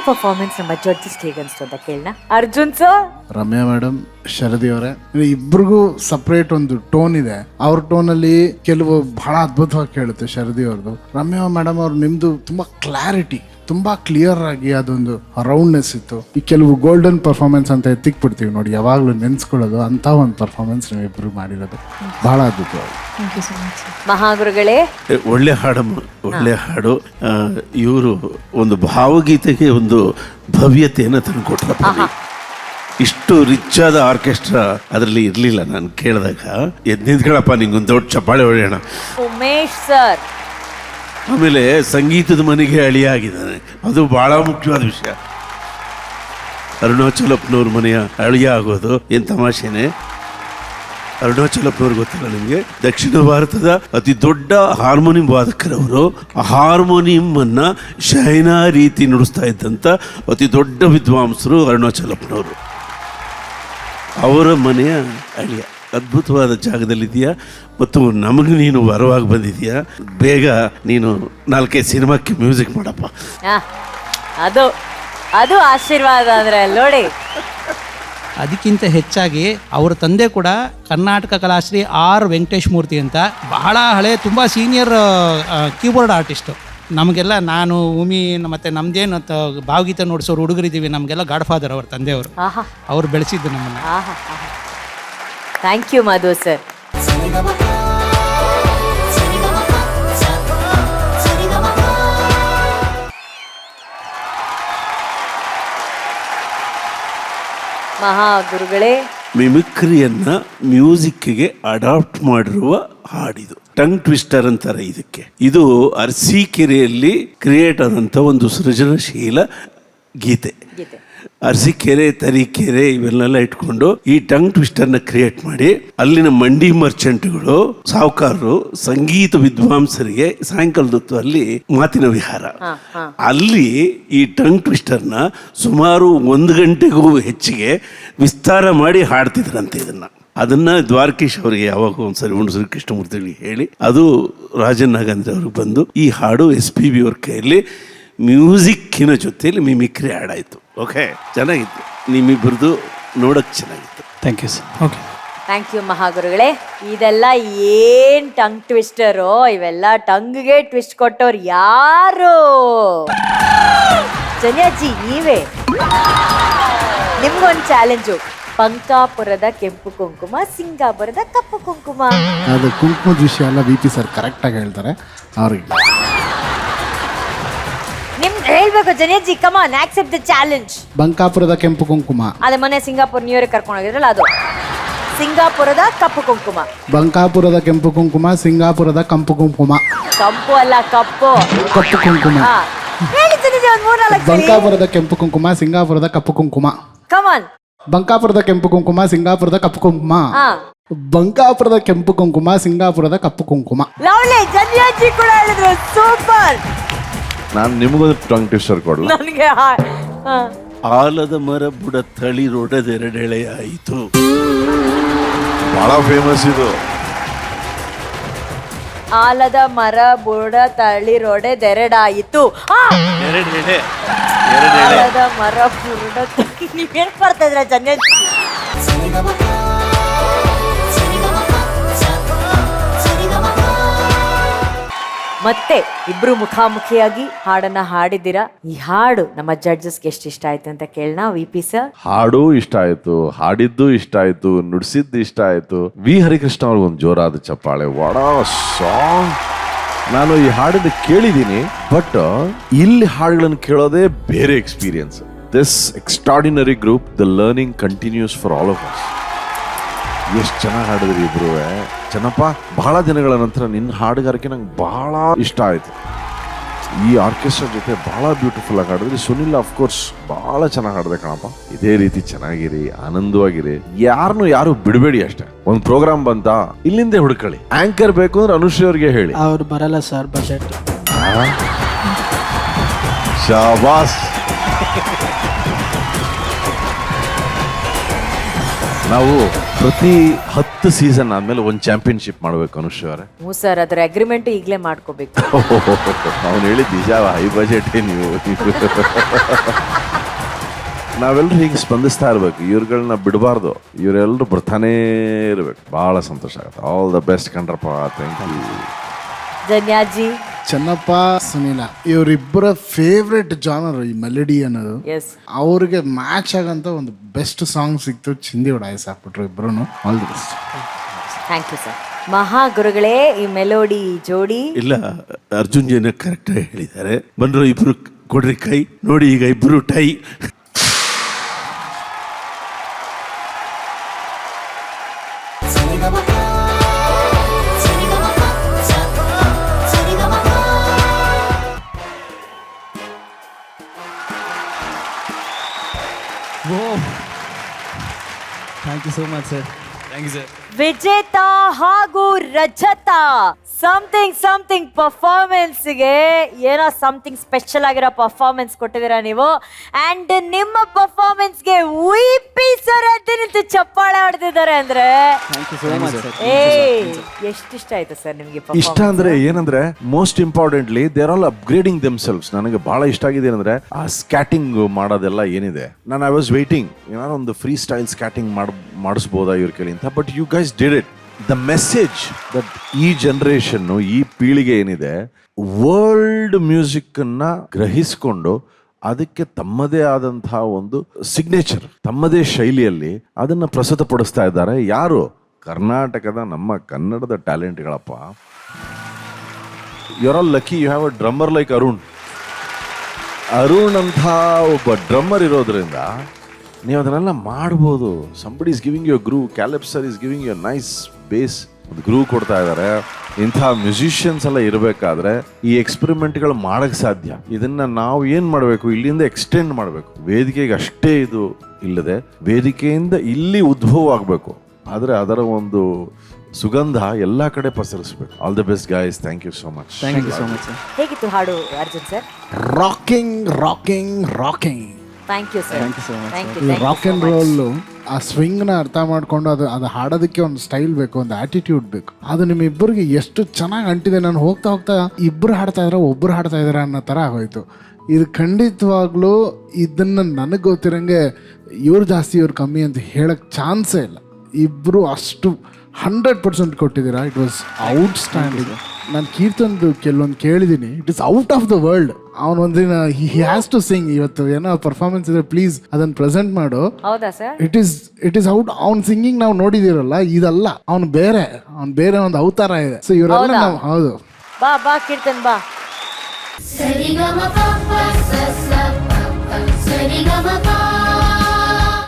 Performance ನಮ್ಮ judges ಹೇಗೆ ಅನ್ಸ್ತು ಅಂತ ಕೇಳೋಣ. ಅರ್ಜುನ್ ಸರ್, ರಮ್ಯಾ ಮೇಡಮ್, ಶರದಿ ಅವರೇ, ಇಬ್ರಿಗೂ ಸಪ್ರೇಟ್ ಒಂದು ಟೋನ್ ಇದೆ. ಅವ್ರ ಟೋನ್ ಅಲ್ಲಿ ಕೆಲವು ಬಹಳ ಅದ್ಭುತವಾಗಿ ಕೇಳುತ್ತೆ ಶರದಿ ಅವ್ರದ್ದು. ರಮ್ಯಾ ಮೇಡಮ್ ಅವ್ರು ನಿಮ್ದು ತುಂಬಾ ಕ್ಲಾರಿಟಿ, ತುಂಬಾ ಕ್ಲಿಯರ್ ಆಗಿ ಅದೊಂದು ರೌಂಡ್ನೆಸ್ ಇತ್ತು. ಈ ಕೆಲವು ಗೋಲ್ಡನ್ ಪರ್ಫಾರ್ಮೆನ್ಸ್ ಅಂತ ಎತ್ತಿಕ್ ಬಿಡ್ತೀವಿ ನೋಡಿ, ಯಾವಾಗ್ಲೂ ನೆನ್ಸ್ಕೊಳ್ಳೋದು ಅಂತ ಒಂದು ಪರ್ಫಾರ್ಮೆನ್ಸ್ ನೀವಿಬ್ರು ಮಾಡಿರೋದು ಬಹಳ ಅದ್ಭುತವಾಗಿ. ಮಹಾಗುರುಗಳೇ, ಒಳ್ಳೆ ಹಾಡಮ್ಮ, ಒಳ್ಳೆ ಹಾಡು. ಇವರು ಒಂದು ಭಾವಗೀತೆಗೆ ಒಂದು ಭವ್ಯತೆಯನ್ನು ತಂದುಕೊಟ್ರಪ್ಪ. ಇಷ್ಟು ರಿಚ್ ಆದ ಆರ್ಕೆಸ್ಟ್ರಾ ಅದರಲ್ಲಿ ಇರಲಿಲ್ಲ. ನಾನು ಕೇಳಿದಾಗ ನಿಂತ್ಕೊಳ್ಳಪ್ಪ, ನಿಂಗೊಂದು ದೊಡ್ಡ ಚಪ್ಪಾಳೆ ಹೊಡೆಯೋಣ. ಉಮೇಶ್ ಸರ್, ಆಮೇಲೆ ಸಂಗೀತದ ಮನೆಗೆ ಅಳಿಯಾಗಿದ್ದಾನೆ, ಅದು ಬಹಳ ಮುಖ್ಯವಾದ ವಿಷಯ. ಅರುಣಾಚಲಪ್ಪನವ್ರ ಮನೆಯ ಅಳಿಯ ಆಗೋದು ಏನು ತಮಾಷೆನೆ. ಅರುಣಾಚಲಪ್ಪನವ್ರು ಗೊತ್ತಿಲ್ಲ ನಿಮಗೆ, ದಕ್ಷಿಣ ಭಾರತದ ಅತಿ ದೊಡ್ಡ ಹಾರ್ಮೋನಿಯಂ ವಾದಕರವರು. ಆ ಹಾರ್ಮೋನಿಯಂ ಅನ್ನ ಶೈನಾ ರೀತಿ ನುಡಿಸ್ತಾ ಇದ್ದಂಥ ಅತಿ ದೊಡ್ಡ ವಿದ್ವಾಂಸರು ಅರುಣಾಚಲಪ್ಪನವರು. ಅವರ ಮನೆಯ ಅಳಿಯ. ಅದ್ಭುತವಾದ ಜಾಗದಲ್ಲಿದೆಯಾ, ಮತ್ತು ನಮಗೆ ನೀನು ವರವಾಗಿ ಬಂದಿದೆಯಾ. ಬೇಗ ನೀನು 4-5 ಸಿನಿಮಾಕ್ಕೆ ಮ್ಯೂಸಿಕ್ ಮಾಡಪ್ಪ. ಅದು ಅದು ಆಶೀರ್ವಾದ ಅಂದ್ರೆ ನೋಡಿ. ಅದಕ್ಕಿಂತ ಹೆಚ್ಚಾಗಿ ಅವರ ತಂದೆ ಕೂಡ ಕರ್ನಾಟಕ ಕಲಾಶ್ರೀ ಆರ್ ವೆಂಕಟೇಶ್ ಮೂರ್ತಿ ಅಂತ ಬಹಳ ಹಳೆ, ತುಂಬ ಸೀನಿಯರ್ ಕೀಬೋರ್ಡ್ ಆರ್ಟಿಸ್ಟು. ನಮಗೆಲ್ಲ, ನಾನು ಉಮಿ ಮತ್ತು ನಮ್ದೇನು ಭಾವಗೀತೆ ನೋಡಿಸೋರು ಹುಡುಗರಿದ್ದೀವಿ, ನಮಗೆಲ್ಲ ಗಾಡ್ ಫಾದರ್ ಅವ್ರ ತಂದೆಯವರು. ಅವ್ರು ಬೆಳೆಸಿದ್ದು ನಮ್ಮನ್ನು. Thank you Madhu sir. ಮಹಾಗುರುಗಳೇ, ಮಿಮಿಕ್ರಿಯನ್ನ ಮ್ಯೂಸಿಕ್ಗೆ ಅಡಾಪ್ಟ್ ಮಾಡಿರುವ ಹಾಡಿದು. ಟಂಗ್ ಟ್ವಿಸ್ಟರ್ ಅಂತಾರೆ ಇದಕ್ಕೆ. ಇದು ಅರಸೀಕೆರೆಯಲ್ಲಿ ಕ್ರಿಯೇಟ್ ಆದಂಥ ಒಂದು ಸೃಜನಶೀಲ ಗೀತೆ. ಅರಸೀಕೆರೆ, ತರೀಕೆರೆ ಇವೆಲ್ಲ ಇಟ್ಕೊಂಡು ಈ ಟಂಗ್ ಟ್ವಿಸ್ಟರ್ನ ಕ್ರಿಯೇಟ್ ಮಾಡಿ ಅಲ್ಲಿನ ಮಂಡಿ ಮರ್ಚೆಂಟ್ಗಳು, ಸಾಹುಕಾರರು, ಸಂಗೀತ ವಿದ್ವಾಂಸರಿಗೆ ಸಾಯಂಕಾಲದ ಹೊತ್ತು ಅಲ್ಲಿ ಮಾತಿನ ವಿಹಾರ. ಅಲ್ಲಿ ಈ ಟಂಗ್ ಟ್ವಿಸ್ಟರ್ನ ಸುಮಾರು 1 ಗಂಟೆಗೂ ಹೆಚ್ಚಿಗೆ ವಿಸ್ತಾರ ಮಾಡಿ ಹಾಡ್ತಿದ್ರಂತೆ. ಅದನ್ನ ದ್ವಾರಕೀಶ್ ಅವರಿಗೆ ಯಾವಾಗ ಒಂದ್ಸರಿ ಹುಣಸೂರು ಕೃಷ್ಣಮೂರ್ತಿಗಳಿಗೆ ಹೇಳಿ, ಅದು ರಾಜನ್ ನಾಗೇಂದ್ರ ಅವ್ರಿಗೆ ಬಂದು ಈ ಹಾಡು SPB ಅವ್ರ ಕೈಯಲ್ಲಿ ಮ್ಯೂಸಿಕ್ಕಿನ ಜೊತೆಯಲ್ಲಿ ಮಿಮಿಕ್ರಿ ಹಾಡಾಯಿತು. ಓಕೆ, ಚೆನ್ನಾಗಿತ್ತು. ನಿಮ್ಮಿಬ್ಬರದು ನೋಡಕ್ಕೆ ಚೆನ್ನಾಗಿತ್ತು. Thank you sir. Okay, thank you ಮಹಾಗುರುಗಳೇ. ಇದೆಲ್ಲ ಏನ್ ಟಂಗ್ ಟ್ವಿಸ್ಟರು, ಇವೆಲ್ಲ ಟಂಗ್ಗೆ ಟ್ವಿಸ್ಟ್ ಕೊಟ್ಟವ್ರು ಯಾರು? ಜನಿಯಾಜಿ ನೀವೇ. ನಿಮ್ಗೊಂದು ಚಾಲೆಂಜು. ಬಂಕಾಪುರದ ಕೆಂಪು ಕುಂಕುಮ, ಸಿಂಗಾಪುರದ ಕಪ್ಪು ಕುಂಕುಮ. ಅದು ಕುಂಕುಮದ ವಿಷಯ ಎಲ್ಲ VP ಸರ್ ಕರೆಕ್ಟಾಗಿ ಹೇಳ್ತಾರೆ. ಅವ್ರಿಗೆ ನಿಮ್ಗೆ ಹೇಳ್ಬೇಕು ಜನಿಯಾಜಿ. Come on, accept the challenge. ಬಂಕಾಪುರದ ಕೆಂಪು ಕುಂಕುಮ. ಅದೇ ಮೊನ್ನೆ ಸಿಂಗಾಪುರ್ ನ್ಯೂ ಇಯರ್ ಕರ್ಕೊಂಡು ಹೋಗಿದ್ರಲ್ಲ, ಅದು ಸಿಂಗಾಪುರದ ಕಪ್ಪು ಕುಂಕುಮ. ಬಂಕಾಪುರದ ಕೆಂಪು ಕುಂಕುಮ, ಸಿಂಗಾಪುರದ ಕಂಪು ಕುಂಕುಮ. ಕಂಪು ಅಲ್ಲ, ಕಪ್ಪು. ಕಪ್ಪು ಕುಂಕುಮ. ಹೇಳಿ ಜನಿಯಾಜಿ, ಒಂದು 3-4 ಬಂಕಾಪುರದ ಕೆಂಪು ಕುಂಕುಮ, ಸಿಂಗಾಪುರದ ಕಪ್ಪು ಕುಂಕುಮ. Come on. ಬಂಕಾಪುರದ ಕೆಂಪು ಕುಂಕುಮ, ಸಿಂಗಾಪುರದ ಕಪ್ಪು ಕುಂಕುಮ. ಬಂಕಾಪುರದ ಕೆಂಪು ಕುಂಕುಮ, ಸಿಂಗಾಪುರದ ಕಪ್ಪು ಕುಂಕುಮ. ಲವ್ಲಿ. ಜನಿಯಾಜಿ ಕೂಡ ಹೇಳಿದ್ರು, ಸೂಪರ್. ನಾನು ನಿಮಗೊಂದು ಟಂಗ್ ಟ್ವಿಸ್ಟರ್ ಕೊಡಲ್ಲ. ನನಗೆ ಆಲದ ಮರ ಬುಡ ತಳಿರೊಡೆದೆರಡೆಳೆ ಆಯಿತು. ಬಹಳ ಫೇಮಸ್ ಇದು. ಆಲದ ಮರ ಬುಡ ತಳಿರೊಡೆದೆರಡಾಯಿತು. ಆಲದ ಮರ ಬುಡ. ನೀವೇನ್ ಬರ್ತಾ ಇದ್ರ ಜನಿಯಾಜಿ? ಮತ್ತೆ ಇಬ್ರು ಮುಖಾಮುಖಿಯಾಗಿ ಹಾಡನ್ನ ಹಾಡಿದ್ದೀರಾ. ಈ ಹಾಡು ನಮ್ಮ ಜಡ್ಜಸ್ಗೆ ಎಷ್ಟು ಇಷ್ಟ ಆಯ್ತು ಅಂತ ಕೇಳೋಣ. VP ಸರ್, ಹಾಡು ಇಷ್ಟ ಆಯ್ತು, ಹಾಡಿದ್ದು ಇಷ್ಟ ಆಯ್ತು, ನುಡಿಸಿದ್ದು ಇಷ್ಟ ಆಯ್ತು. ವಿ ಹರಿಕೃಷ್ಣ ಅವ್ರಿಗೆ ಒಂದು ಜೋರಾದ ಚಪ್ಪಾಳೆ. What a song. ನಾನು ಈ ಹಾಡನ್ನ ಕೇಳಿದ್ದೀನಿ, ಬಟ್ ಇಲ್ಲಿ ಹಾಡುಗಳನ್ನು ಕೇಳೋದೇ ಬೇರೆ experience. This extraordinary group, the learning continues for all of us. ಎಷ್ಟು ಚೆನ್ನಾಗಿ ಹಾಡಿದ್ರಿ ಇಬ್ರು. ಚೆನ್ನಪ್ಪ, ಬಹಳ ದಿನಗಳ ನಂತರ ನಿನ್ನ ಹಾಡುಗಾರಿಕೆ ನಂಗೆ ಬಹಳ ಇಷ್ಟ ಆಯ್ತು. ಈ ಆರ್ಕೆಸ್ಟ್ರಾ ಜೊತೆ ಬಹಳ ಬ್ಯೂಟಿಫುಲ್ ಆಗಿ ಹಾಡಿದ್ರಿ. ಸುನಿಲ್ ಅಫ್ಕೋರ್ಸ್ ಬಹಳ ಚೆನ್ನಾಗಿ ಹಾಡಿದೆ ಕಣಪ್ಪ. ಇದೇ ರೀತಿ ಚೆನ್ನಾಗಿರಿ, ಆನಂದವಾಗಿರಿ, ಯಾರು ಬಿಡಬೇಡಿ ಅಷ್ಟೇ. ಒಂದು ಪ್ರೋಗ್ರಾಮ್ ಬಂತ ಇಲ್ಲಿಂದೇ ಹುಡುಕಳಿ. ಆಂಕರ್ ಬೇಕು ಅಂದ್ರೆ ಅನುಶ್ರೀ ಅವ್ರಿಗೆ ಹೇಳಿ. ಅವ್ರು ಬರಲ್ಲ ಸರ್, ಬಜೆಟ್. ಶಾಬಾಸ್. ನಾವು ಪ್ರತಿ 10 ಸೀಸನ್ ಆದ್ಮೇಲೆ ಒಂದು ಚಾಂಪಿಯನ್ಶಿಪ್ ಮಾಡ್ಬೇಕು ಅನುಶ್ರೀ ಅವರೇ. ಹ್ಞೂ ಸರ್, ಅದರ ಅಗ್ರಿಮೆಂಟ್ ಈಗಲೇ ಮಾಡ್ಕೋಬೇಕು. ಅವ್ನು ಹೇಳಿದ್ದು ನಿಜ, ಹೈ ಬಜೆಟ್ ನೀವು. ನಾವೆಲ್ಲರೂ ಹೀಗೆ ಸ್ಪಂದಿಸ್ತಾ ಇರ್ಬೇಕು, ಇವ್ರುಗಳನ್ನ ಬಿಡಬಾರ್ದು, ಇವರೆಲ್ಲರೂ ಬರ್ತಾನೇ ಇರ್ಬೇಕು. ಬಹಳ ಸಂತೋಷ ಆಗುತ್ತೆ. ಆಲ್ ದ ಬೆಸ್ಟ್ ಕಣ್ರಪ್ಪ. Thank you. ಜನ್ಯಾಜಿ. ಚೆನ್ನಪ್ಪ, ಸುನೀಲ ಇವರಿಬ್ಬರ ಫೇವ್ರೆಟ್ ಜಾನರ್ ಈ ಮೆಲಡಿ ಅನ್ನೋದು. ಎಸ್, ಅವ್ರಿಗೆ ಮ್ಯಾಚ್ ಆಗಂತ ಒಂದು ಬೆಸ್ಟ್ ಸಾಂಗ್ ಸಿಕ್ತು. ಚಿಂದಿ ಉಡಾಯಿಸಿ ಹಾಕ್ಬಿಟ್ರು ಇಬ್ರು. All the best. Thank you sir. ಮಹಾಗುರುಗಳೇ, ಈ ಮೆಲೋಡಿ ಜೋಡಿ. ಇಲ್ಲ, ಅರ್ಜುನ್ ಜನ ಕರೆಕ್ಟಾಗಿ ಹೇಳಿದ್ದಾರೆ. ಬಂದ್ರು ಇಬ್ರು ಕೊಡ್ರಿ ಕೈ. ನೋಡಿ ಈಗ ಇಬ್ರು tie. Thank you so much sir. Thank you sir. Vijetha ಹಾಗೂ ರಜತ, ಸಮಥಿಂಗ್ ಪರ್ಫಾರ್ಮೆನ್ಸ್ಗೆ ಏನೋ ಸಮಥಿಂಗ್ ಸ್ಪೆಷಲ್ ಆಗಿರೋ ಪರ್ಫಾರ್ಮೆನ್ಸ್ ಕೊಟ್ಟಿದ್ದೀರಾ ನೀವು. ಅಂಡ್ ನಿಮ್ಮ ಪರ್ಫಾರ್ಮೆನ್ಸ್ಗೆ ವಿ.ಪಿ. ಸರ್ ಅಂತ ಚಪ್ಪಾಳೆ ಹೊಡೆದಿದ್ದಾರೆ ಅಂದ್ರೆ thank you so much sir. ಎಷ್ಟಿಷ್ಟ ಆಯ್ತು ಸರ್ ನಿಮ್ಗೆ ಇಷ್ಟ ಅಂದ್ರೆ ಏನಂದ್ರೆ most importantly they are all upgrading themselves. ನನಗೆ ಬಹಳ ಇಷ್ಟ ಆಗಿದೆ ಏನಂದ್ರೆ ಆ ಸ್ಕ್ಯಾಟಿಂಗ್ ಮಾಡೋದೆಲ್ಲ ಏನಿದೆ. ನಾನು ಐ ವಾಸ್ ವೇಟಿಂಗ್, ಏನಾದ್ರು ಒಂದು ಫ್ರೀ ಸ್ಟೈಲ್ ಸ್ಕ್ಯಾಟಿಂಗ್ ಮಾಡಿಸ್ಬೋದಾ ಇವ್ರ ಕೈಲಿ ಅಂತ. But you guys did it. The message that ಈ ಜನರೇಷನ್, ಈ ಪೀಳಿಗೆ ಏನಿದೆ, ವರ್ಲ್ಡ್ ಮ್ಯೂಸಿಕ್ ಅನ್ನ ಗ್ರಹಿಸಿಕೊಂಡು ಅದಕ್ಕೆ ತಮ್ಮದೇ ಆದಂತಹ ಒಂದು ಸಿಗ್ನೇಚರ್, ತಮ್ಮದೇ ಶೈಲಿಯಲ್ಲಿ ಅದನ್ನ ಪ್ರಸ್ತುತಪಡಿಸ್ತಾ ಇದ್ದಾರೆ. ಯಾರು? ಕರ್ನಾಟಕದ ನಮ್ಮ ಕನ್ನಡದ ಟ್ಯಾಲೆಂಟ್ಗಳಪ್ಪ. You are all lucky you have a drummer like Arun. Arun ಅಂತ ಒಬ್ಬ ಡ್ರಮ್ಮರ್ ಇರೋದ್ರಿಂದ ನೀವು ಅದನ್ನೆಲ್ಲ ಮಾಡ್ಬೋದು. Somebody is giving you groove. Caleb sir is giving you nice bass, ಒಂದು ಗ್ರೂವ್ ಕೊಡ್ತಾ ಇದ್ದಾರೆ. ಇಂಥ ಮ್ಯೂಸಿಷಿಯನ್ಸ್ ಎಲ್ಲ ಇರಬೇಕಾದ್ರೆ ಈ ಎಕ್ಸ್ಪೆರಿಮೆಂಟ್ಗಳು ಮಾಡಕ್ಕೆ ಸಾಧ್ಯ. ಇದನ್ನ ನಾವು ಏನು ಮಾಡಬೇಕು, ಇಲ್ಲಿಂದ ಎಕ್ಸ್ಟೆಂಡ್ ಮಾಡಬೇಕು. ವೇದಿಕೆಗೆ ಅಷ್ಟೇ ಇದು ಇಲ್ಲದೆ ವೇದಿಕೆಯಿಂದ ಇಲ್ಲಿ ಉದ್ಭವ ಆಗಬೇಕು. ಆದರೆ ಅದರ ಒಂದು ಸುಗಂಧ ಎಲ್ಲ ಕಡೆ ಪಸರಿಸಬೇಕು. All the best guys. Thank you so much. Thank you so much sir. ಹೇಗಿತ್ತು ಹಾಡು Arjun sir? Rocking. Thank you sir. Thank you so much, thank ಈ ಯು. ರಾಕ್ ಅಂಡ್ ರೋಲ್ ಆ ಸ್ವಿಂಗ್ನ ಅರ್ಥ ಮಾಡ್ಕೊಂಡು ಅದು ಹಾಡೋದಕ್ಕೆ ಒಂದು ಸ್ಟೈಲ್ ಬೇಕು, ಒಂದು ಆಟಿಟ್ಯೂಡ್ ಬೇಕು. ಅದು ನಿಮ್ಮಿಬ್ಬರಿಗೆ ಎಷ್ಟು ಚೆನ್ನಾಗಿ ಅಂಟಿದೆ. ನಾನು ಹೋಗ್ತಾ ಇಬ್ಬರು ಹಾಡ್ತಾ ಇದ್ದಾರೆ, ಒಬ್ಬರು ಹಾಡ್ತಾ ಇದ್ದಾರೆ ಅನ್ನೋ ಥರ ಆಗೋಯ್ತು. ಇದು ಖಂಡಿತವಾಗ್ಲೂ ಇದನ್ನು ನನಗೆ ಗೊತ್ತಿರಂಗೆ ಇವ್ರು ಜಾಸ್ತಿ ಇವ್ರು ಕಮ್ಮಿ ಅಂತ ಹೇಳಕ್ಕೆ ಚಾನ್ಸೇ ಇಲ್ಲ. ಇಬ್ಬರು ಅಷ್ಟು 100% ಕೊಟ್ಟಿದ್ದೀರಾ. It was out standing. ನಾನು ಕೀರ್ತಂದು ಕೆಲವೊಂದು ಕೇಳಿದ್ದೀನಿ, it is out of the world. ಅವನು ಒಂದಿನ ಹಿ ಹ್ಯಾಸ್ ಟು ಸಿಂಗ್. ಇವತ್ತು ಏನೋ ಪರ್ಫಾರ್ಮೆನ್ಸ್ ಇದೆ, ಪ್ಲೀಸ್ ಅದನ್ನು ಪ್ರೆಸೆಂಟ್ ಮಾಡು. ಹೌದಾ ಸರ್? It is out. ಅವ್ನ ಸಿಂಗಿಂಗ್ ನಾವು ನೋಡಿದಿರಲ್ಲ, ಇದಲ್ಲ. ಅವ್ನು ಬೇರೆ ಒಂದು ಅವತಾರ ಇದೆ. ಸೊ ಇವರೆಲ್ಲ ನಾವು ಹೌದು. ಬಾ ಕೀರ್ತನ್ ಬಾ. ಸರಿಗಮ ಪಪ್ಪ ಸಸ ಪಪ್ಪ ಸರಿಗಮ ಪಾ